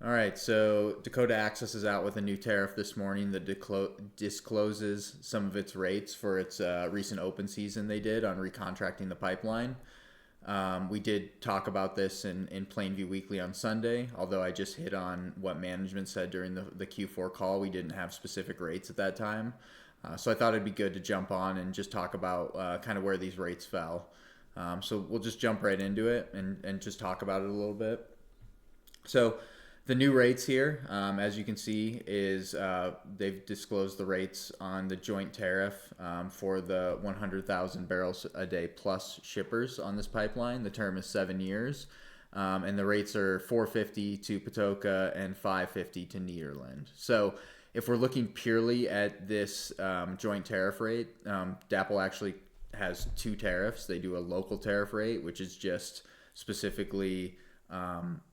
All right, so Dakota Access is out with a new tariff this morning that discloses some of its rates for its recent open season they did on recontracting the pipeline. We did talk about this in Plainview Weekly on Sunday, although I just hit on what management said during the Q4 call. We didn't have specific rates at that time. So I thought it'd be good to jump on and just talk about kind of where these rates fell. So we'll just jump right into it and just talk about it a little bit. So the new rates here, as you can see, is they've disclosed the rates on the joint tariff for the 100,000 barrels a day plus shippers on this pipeline. The term is 7 years, and the rates are 450 to Patoka and 550 to Nederland. So if we're looking purely at this joint tariff rate, DAPL actually has two tariffs. They do a local tariff rate, which is just specifically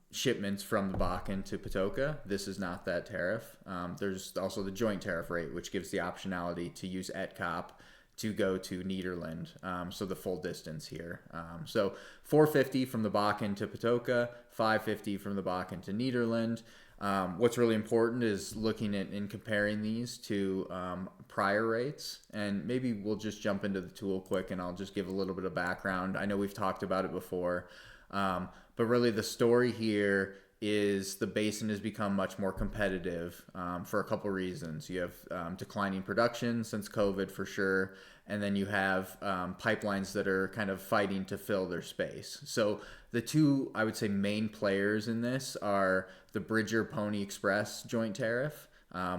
shipments from the Bakken to Patoka. This is not that tariff. There's also the joint tariff rate, which gives the optionality to use ETCOP to go to Nederland, so the full distance here. So 450 from the Bakken to Patoka, 550 from the Bakken to Nederland. What's really important is looking at and comparing these to prior rates, and maybe we'll just jump into the tool quick and I'll just give a little bit of background. I know we've talked about it before, but really the story here is the basin has become much more competitive for a couple reasons. You have declining production since COVID for sure, and then you have pipelines that are kind of fighting to fill their space. So the two, I would say, main players in this are the Bridger Pony Express joint tariff,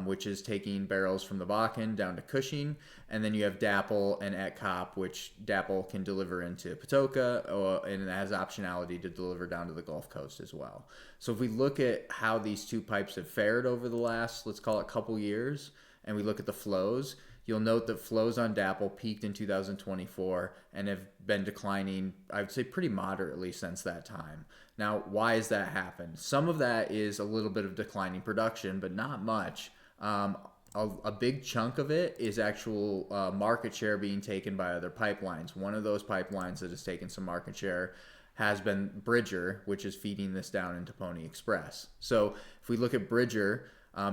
which is taking barrels from the Bakken down to Cushing, and then you have DAPL and ETCOP, which DAPL can deliver into Patoka, and it has optionality to deliver down to the Gulf Coast as well. So if we look at how these two pipes have fared over the last, let's call it, couple years, and we look at the flows, you'll note that flows on DAPL peaked in 2024 and have been declining, I would say, pretty moderately since that time. Now, why has that happened? Some of that is a little bit of declining production, but not much. A big chunk of it is actual market share being taken by other pipelines. One of those pipelines that has taken some market share has been Bridger, which is feeding this down into Pony Express. So if we look at Bridger,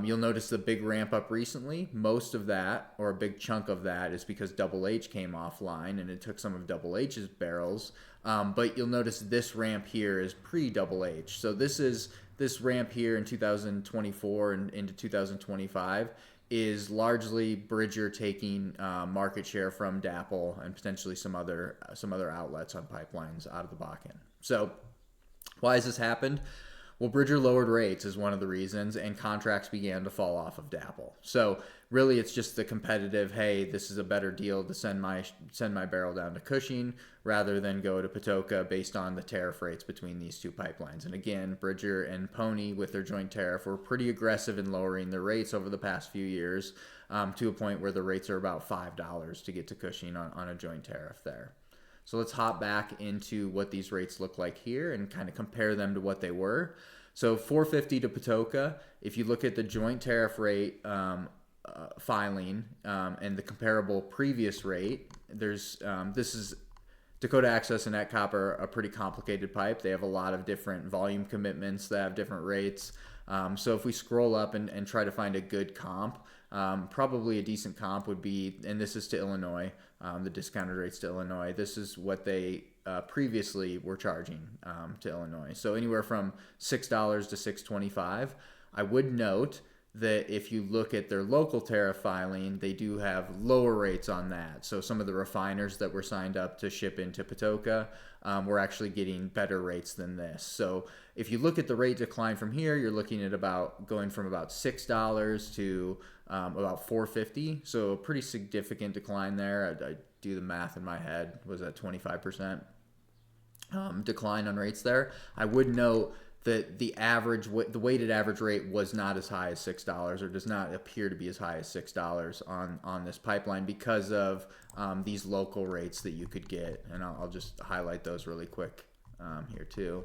you'll notice the big ramp up recently. Most of that, or a big chunk of that, is because Double H came offline and it took some of Double H's barrels. But you'll notice this ramp here is pre-Double H. So this ramp here in 2024 and into 2025 is largely Bridger taking market share from DAPL and potentially some other outlets on pipelines out of the Bakken. So why has this happened? Well, Bridger lowered rates is one of the reasons, and contracts began to fall off of DAPL. So really, it's just the competitive, hey, this is a better deal to send my barrel down to Cushing rather than go to Patoka based on the tariff rates between these two pipelines. And again, Bridger and Pony with their joint tariff were pretty aggressive in lowering their rates over the past few years to a point where the rates are about $5 to get to Cushing on a joint tariff there. So let's hop back into what these rates look like here and kind of compare them to what they were. So 450 to Patoka, if you look at the joint tariff rate filing and the comparable previous rate, this is Dakota Access and ETCOP are a pretty complicated pipe. They have a lot of different volume commitments that have different rates. So if we scroll up and try to find a good comp, probably a decent comp would be, and this is to Illinois, the discounted rates to Illinois. This is what they previously were charging to Illinois. So anywhere from $6 to $6.25. I would note that if you look at their local tariff filing, they do have lower rates on that. So some of the refiners that were signed up to ship into Patoka were actually getting better rates than this. So if you look at the rate decline from here, you're looking at going from about $6 to about $4.50. So a pretty significant decline there. I do the math in my head. Was that 25% decline on rates there? I would note that the weighted average rate was not as high as $6, or does not appear to be as high as $6 on this pipeline because of these local rates that you could get. And I'll just highlight those really quick here too.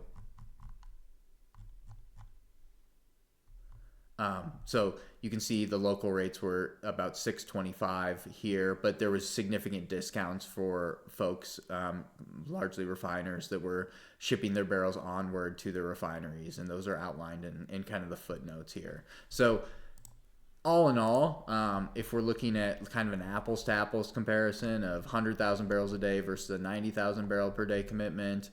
So you can see the local rates were about 625 here, but there was significant discounts for folks, largely refiners, that were shipping their barrels onward to the refineries, and those are outlined in kind of the footnotes here. So all in all, if we're looking at kind of an apples to apples comparison of 100,000 barrels a day versus a 90,000 barrel per day commitment,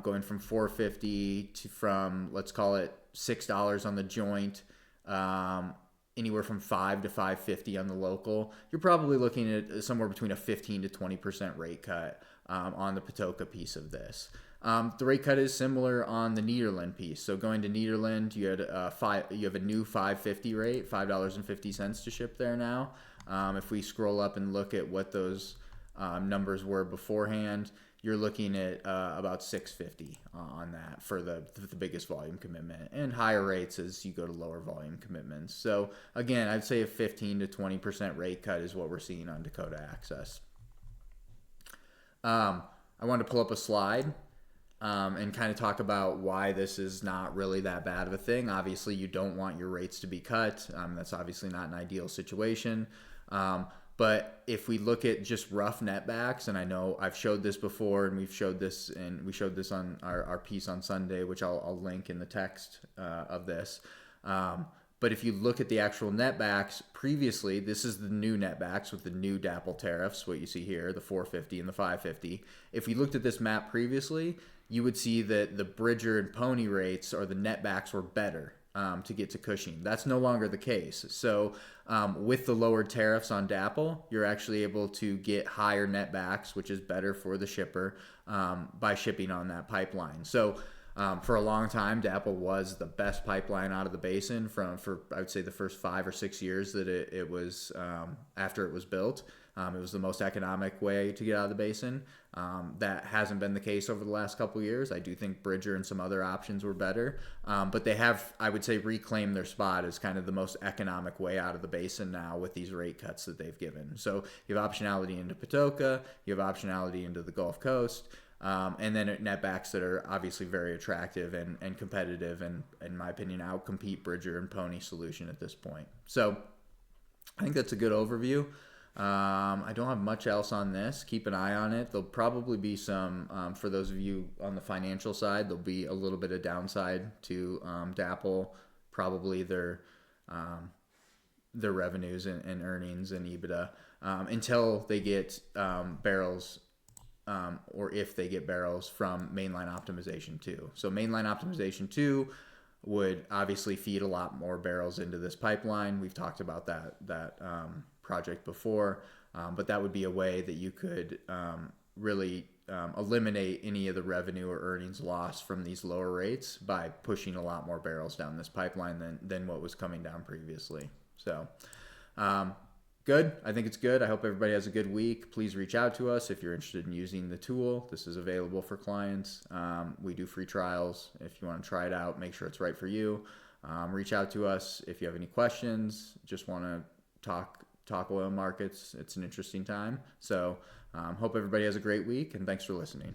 going from 450 to from, let's call it $6 on the joint, anywhere from 5 to 550 on the local, you're probably looking at somewhere between a 15 to 20% rate cut on the Patoka piece of this. The rate cut is similar on the Nederland piece. So going to Nederland, you have a new 550 rate, $5.50 to ship there now. If we scroll up and look at what those numbers were beforehand, you're looking at about 650 on that for the biggest volume commitment, and higher rates as you go to lower volume commitments. So again, I'd say a 15 to 20% rate cut is what we're seeing on Dakota Access. I wanted to pull up a slide and kind of talk about why this is not really that bad of a thing. Obviously, you don't want your rates to be cut. That's obviously not an ideal situation. But if we look at just rough netbacks, and I know I've showed this before, and we showed this on our piece on Sunday, which I'll link in the text of this. But if you look at the actual netbacks previously, this is the new netbacks with the new DAPL tariffs, what you see here, the 450 and the 550. If we looked at this map previously, you would see that the Bridger and Pony rates, or the netbacks, were better to get to Cushing. That's no longer the case. So with the lowered tariffs on DAPL, you're actually able to get higher netbacks, which is better for the shipper by shipping on that pipeline. So for a long time, DAPL was the best pipeline out of the basin for I would say the first 5 or 6 years that it was after it was built. It was the most economic way to get out of the basin. That hasn't been the case over the last couple of years. I do think Bridger and some other options were better, but they have, I would say, reclaimed their spot as kind of the most economic way out of the basin now with these rate cuts that they've given. So you have optionality into Patoka, you have optionality into the Gulf Coast, and then netbacks that are obviously very attractive and competitive, and in my opinion, outcompete Bridger and Pony solution at this point. So I think that's a good overview. I don't have much else on this. Keep an eye on it. There'll probably be some, for those of you on the financial side, there'll be a little bit of downside to DAPL, probably their revenues and earnings and EBITDA until they get barrels, or if they get barrels from Mainline Optimization 2. So Mainline Optimization 2 would obviously feed a lot more barrels into this pipeline. We've talked about that project before, but that would be a way that you could really eliminate any of the revenue or earnings lost from these lower rates by pushing a lot more barrels down this pipeline than what was coming down previously. So good. I think it's good. I hope everybody has a good week. Please reach out to us if you're interested in using the tool. This is available for clients. We do free trials. If you want to try it out, make sure it's right for you. Reach out to us if you have any questions. Just want to talk oil markets. It's an interesting time. So hope everybody has a great week, and thanks for listening.